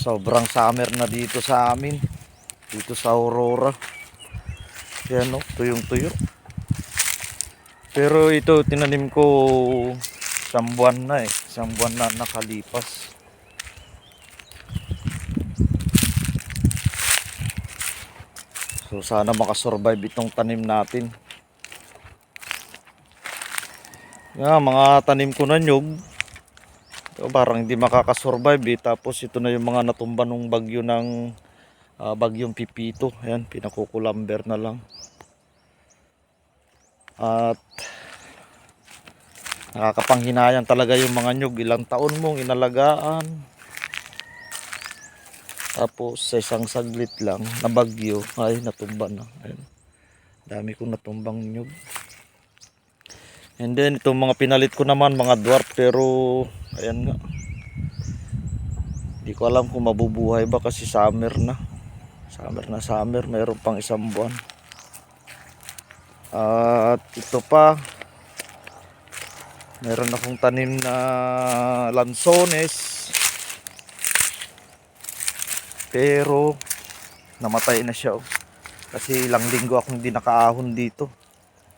Sobrang summer na dito sa amin. Dito sa Aurora. Yan o, tuyong-tuyo. Pero ito, tinanim ko isang buwan na eh. Isang buwan na nakalipas. So sana makasurvive itong tanim natin. Yan, mga tanim ko na nyug. Parang hindi makakasurvive eh. Tapos ito na yung mga natumba nung bagyo ng bagyong Pipito. Ayan, pinakukulamber na lang. At nakakapanghinayang talaga yung mga nyug. Ilang taon mong inalagaan. Tapos sa isang saglit lang na bagyo ay natumba na. Ayan. Dami kong natumbang nyug. And then itong mga pinalit ko naman mga dwarf, pero ayan nga. Hindi ko alam kung mabubuhay ba kasi summer na. Summer, mayroon pang isang buwan. At ito pa, meron akong tanim na lansones. Pero namatay na siya. Kasi ilang linggo akong hindi nakaahon dito.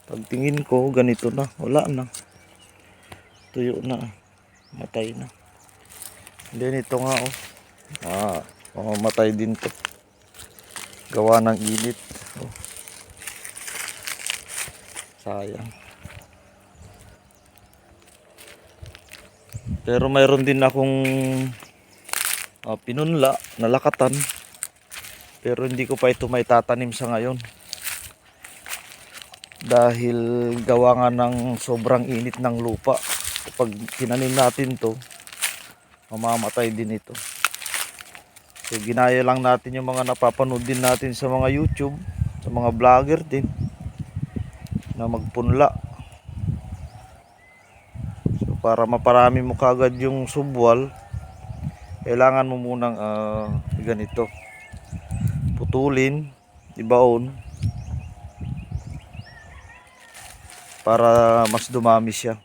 Pagtingin ko, ganito na. Wala na. Tuyo na. Matay na. Then ito nga mamamatay din to. Gawa ng init. Sayang. Pero mayroon din akong pinunla, nalakatan. Pero hindi ko pa ito may tatanim sa ngayon. Dahil gawa nga ng sobrang init ng lupa. Kapag tinanim natin to, mamamatay din ito. So ginaya lang natin yung mga napapanood din natin sa mga YouTube, sa mga vlogger din na magpunla. So para maparami mo kagad yung subwal, kailangan mo munang ganito, putulin, ibaon, para mas dumami siya.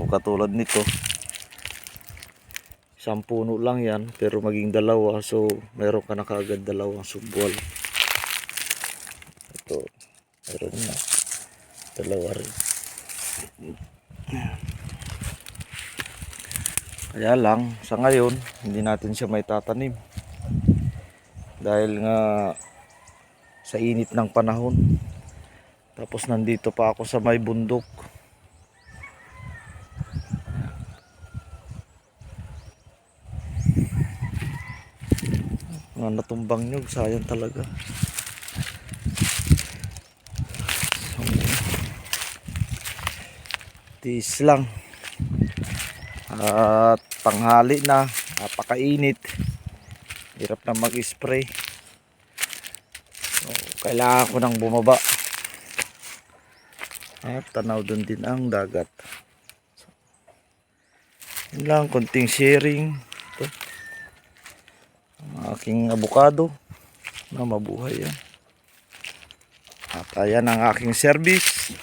Katulad nito, isang puno lang yan pero maging dalawa, so meron ka na kaagad dalawang subwal. Ito, meron na dalawa rin. Kaya lang sa ngayon hindi natin siya may tatanim dahil nga sa init ng panahon. Tapos nandito pa ako sa may bundok. Mga natumbang nyug, sayang talaga. So, tiis lang. At tanghali na, napakainit. Hirap na mag-spray. So, kailangan ko nang bumaba. At tanaw doon din ang dagat. So, yun lang, konting sharing. Ito. Ang aking abukado na mabuhay yan. At ayan ang aking service.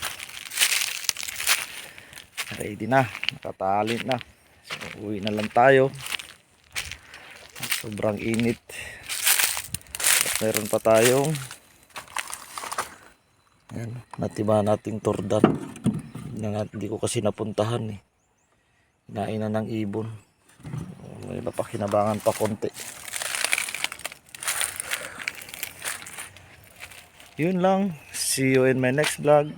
Ready na, nakatali na. So, uwi na lang tayo. Sobrang init. At meron pa tayong ayan, natiba nating tordan. Hindi ko kasi napuntahan eh. Hinain na ng ibon. May napakinabangan pa konti. Yun lang. See you in my next vlog.